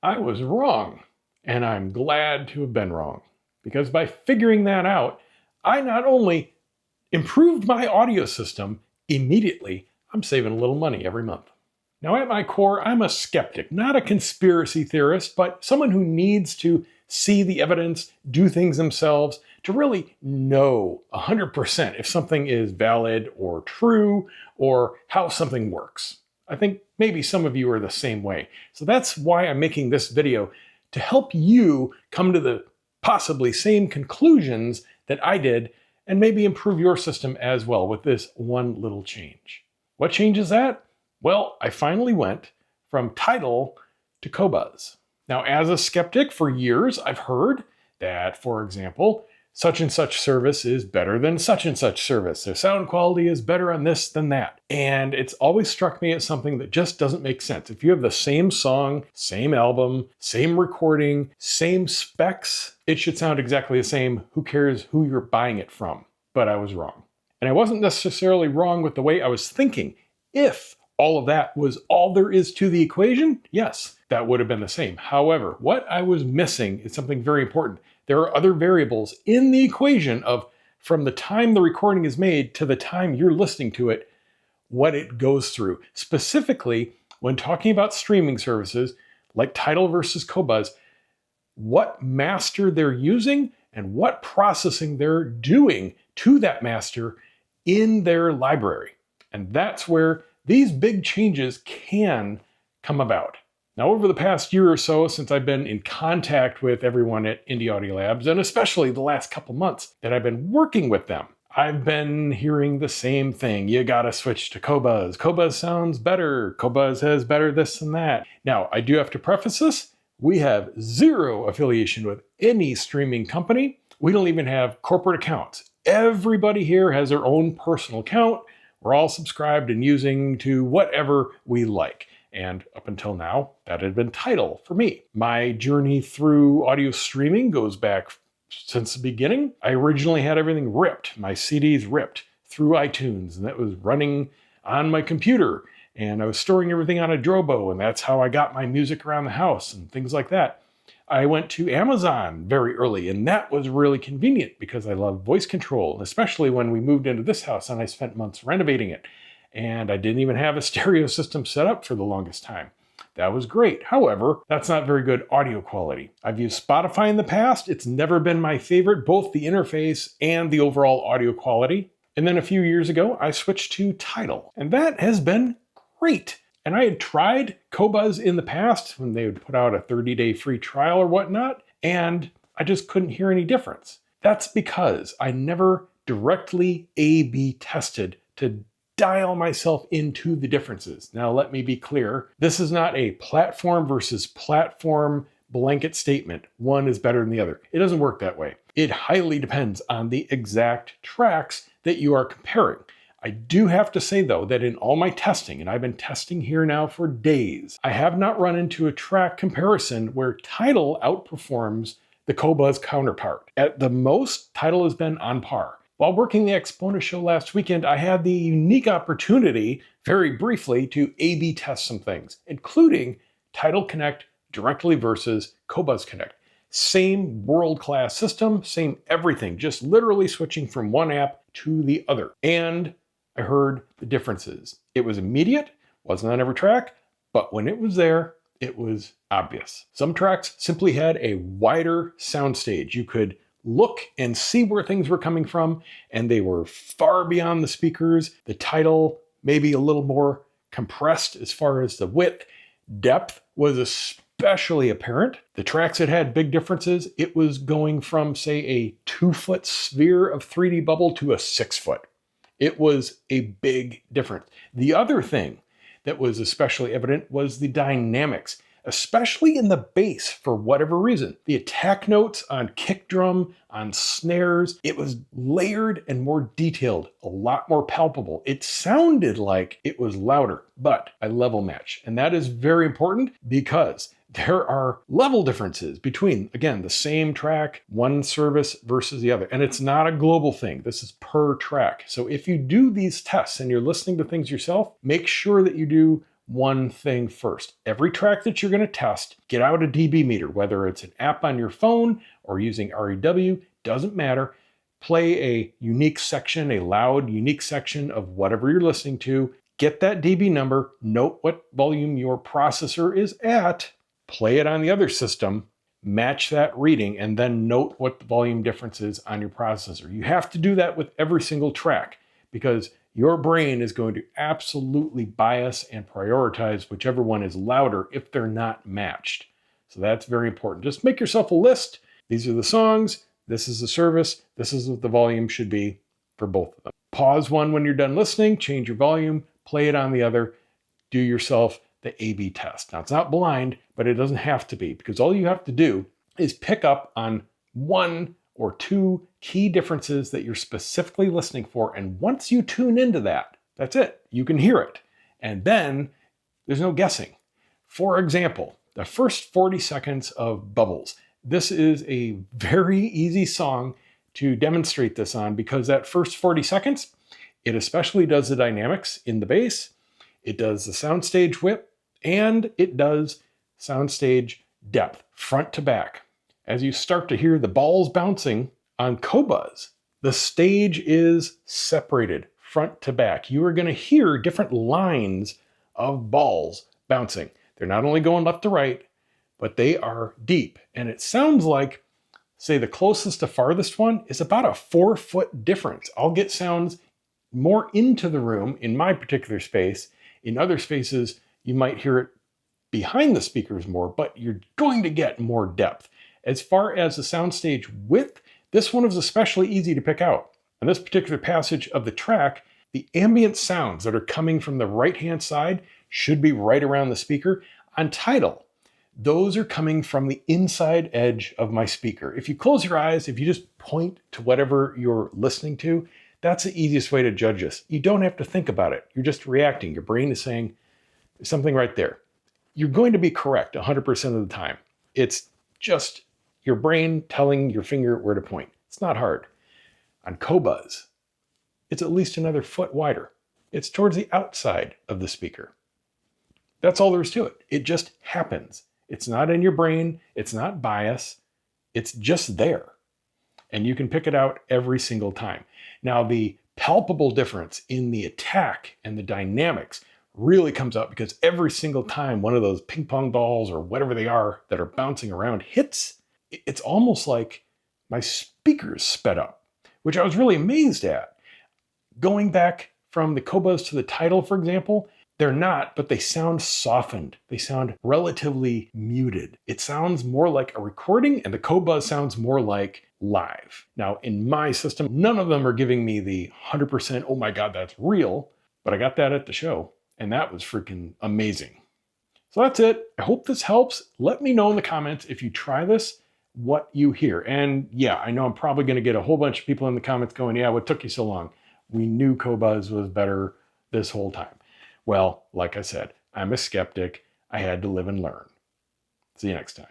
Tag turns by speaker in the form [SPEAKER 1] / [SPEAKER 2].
[SPEAKER 1] I was wrong, and I'm glad to have been wrong. Because by figuring that out, I not only improved my audio system immediately, I'm saving a little money every month. Now, at my core, I'm a skeptic, not a conspiracy theorist, but someone who needs to see the evidence, do things themselves, to really know 100% if something is valid or true, or how something works. I think maybe some of you are the same way. So that's why I'm making this video, to help you come to the possibly same conclusions that I did, and maybe improve your system as well with this one little change. What change is that? Well, I finally went from Tidal to Qobuz. Now, as a skeptic for years, I've heard that, for example, such and such service is better than such and such service. Their sound quality is better on this than that. And it's always struck me as something that just doesn't make sense. If you have the same song, same album, same recording, same specs, it should sound exactly the same. Who cares who you're buying it from? But I was wrong. And I wasn't necessarily wrong with the way I was thinking. If all of that was all there is to the equation, yes, that would have been the same. However, what I was missing is something very important. There are other variables in the equation of, from the time the recording is made to the time you're listening to it, what it goes through. Specifically, when talking about streaming services like Tidal versus Qobuz, what master they're using and what processing they're doing to that master in their library. And that's where these big changes can come about. Now, over the past year or so, since I've been in contact with everyone at Indie Audio Labs, and especially the last couple months that I've been working with them, I've been hearing the same thing. You gotta switch to Qobuz. Qobuz sounds better. Qobuz has better this and that. Now, I do have to preface this. We have zero affiliation with any streaming company. We don't even have corporate accounts. Everybody here has their own personal account. We're all subscribed and using to whatever we like. And up until now, that had been Tidal for me. My journey through audio streaming goes back since the beginning. I originally had everything ripped, my CDs ripped through iTunes, and that was running on my computer. And I was storing everything on a Drobo, and that's how I got my music around the house and things like that. I went to Amazon very early, and that was really convenient because I love voice control, especially when we moved into this house and I spent months renovating it. And I didn't even have a stereo system set up for the longest time. That was great. However, that's not very good audio quality. I've used Spotify in the past. It's never been my favorite, both the interface and the overall audio quality. And then a few years ago, I switched to Tidal, and that has been great. And I had tried Qobuz in the past when they would put out a 30-day free trial or whatnot, and I just couldn't hear any difference. That's because I never directly A/B tested to dial myself into the differences. Now, let me be clear. This is not a platform versus platform blanket statement. One is better than the other. It doesn't work that way. It highly depends on the exact tracks that you are comparing. I do have to say, though, that in all my testing, and I've been testing here now for days, I have not run into a track comparison where Tidal outperforms the Qobuz counterpart. At the most, Tidal has been on par. While working the AXPONA show last weekend, I had the unique opportunity, very briefly, to A/B test some things, including Tidal Connect directly versus Qobuz Connect. Same world-class system, same everything, just literally switching from one app to the other. And I heard the differences. It was immediate, wasn't on every track, but when it was there, it was obvious. Some tracks simply had a wider soundstage. You could look and see where things were coming from, and they were far beyond the speakers. The Tidal maybe a little more compressed as far as the width. Depth was especially apparent. The tracks that had big differences, it was going from, say, a 2-foot sphere of 3D bubble to a 6-foot. It was a big difference. The other thing that was especially evident was the dynamics, especially in the bass for whatever reason. The attack notes on kick drum, on snares, it was layered and more detailed, a lot more palpable. It sounded like it was louder, but I level match. And that is very important because there are level differences between, again, the same track, one service versus the other. And it's not a global thing. This is per track. So if you do these tests and you're listening to things yourself, make sure that you do one thing first. Every track that you're going to test, get out a dB meter, whether it's an app on your phone or using REW, doesn't matter. Play a unique section, a loud, unique section of whatever you're listening to. Get that dB number, note what volume your processor is at, play it on the other system, match that reading, and then note what the volume difference is on your processor. You have to do that with every single track because your brain is going to absolutely bias and prioritize whichever one is louder if they're not matched. So that's very important. Just make yourself a list. These are the songs. This is the service. This is what the volume should be for both of them. Pause one when you're done listening, change your volume, play it on the other, do yourself the A/B test. Now, it's not blind, but it doesn't have to be because all you have to do is pick up on one or two key differences that you're specifically listening for. And once you tune into that, that's it. You can hear it. And then there's no guessing. For example, the first 40 seconds of Bubbles. This is a very easy song to demonstrate this on because that first 40 seconds, it especially does the dynamics in the bass, it does the soundstage whip, and it does soundstage depth, front to back. As you start to hear the balls bouncing on Qobuz, the stage is separated front to back. You are going to hear different lines of balls bouncing. They're not only going left to right, but they are deep. And it sounds like, say, the closest to farthest one is about a 4-foot difference. I'll get sounds more into the room in my particular space. In other spaces, you might hear it behind the speakers more, but you're going to get more depth. As far as the soundstage width, this one was especially easy to pick out. On this particular passage of the track, the ambient sounds that are coming from the right-hand side should be right around the speaker. On Tidal, those are coming from the inside edge of my speaker. If you close your eyes, if you just point to whatever you're listening to, that's the easiest way to judge this. You don't have to think about it. You're just reacting. Your brain is saying, there's something right there. You're going to be correct 100% of the time. It's just your brain telling your finger where to point. It's not hard. On Qobuz, it's at least another foot wider. It's towards the outside of the speaker. That's all there is to it. It just happens. It's not in your brain. It's not bias. It's just there. And you can pick it out every single time. Now, the palpable difference in the attack and the dynamics really comes out because every single time one of those ping pong balls or whatever they are that are bouncing around hits, it's almost like my speakers sped up, which I was really amazed at. Going back from the Qobuz to the Tidal, for example, they're not, but they sound softened. They sound relatively muted. It sounds more like a recording, and the Qobuz sounds more like live. Now, in my system, none of them are giving me the 100%, oh my God, that's real, but I got that at the show, and that was freaking amazing. So that's it. I hope this helps. Let me know in the comments if you try this, what you hear. And yeah, I know I'm probably going to get a whole bunch of people in the comments going, yeah, what took you so long? We knew Qobuz was better this whole time. Well, like I said, I'm a skeptic. I had to live and learn. See you next time.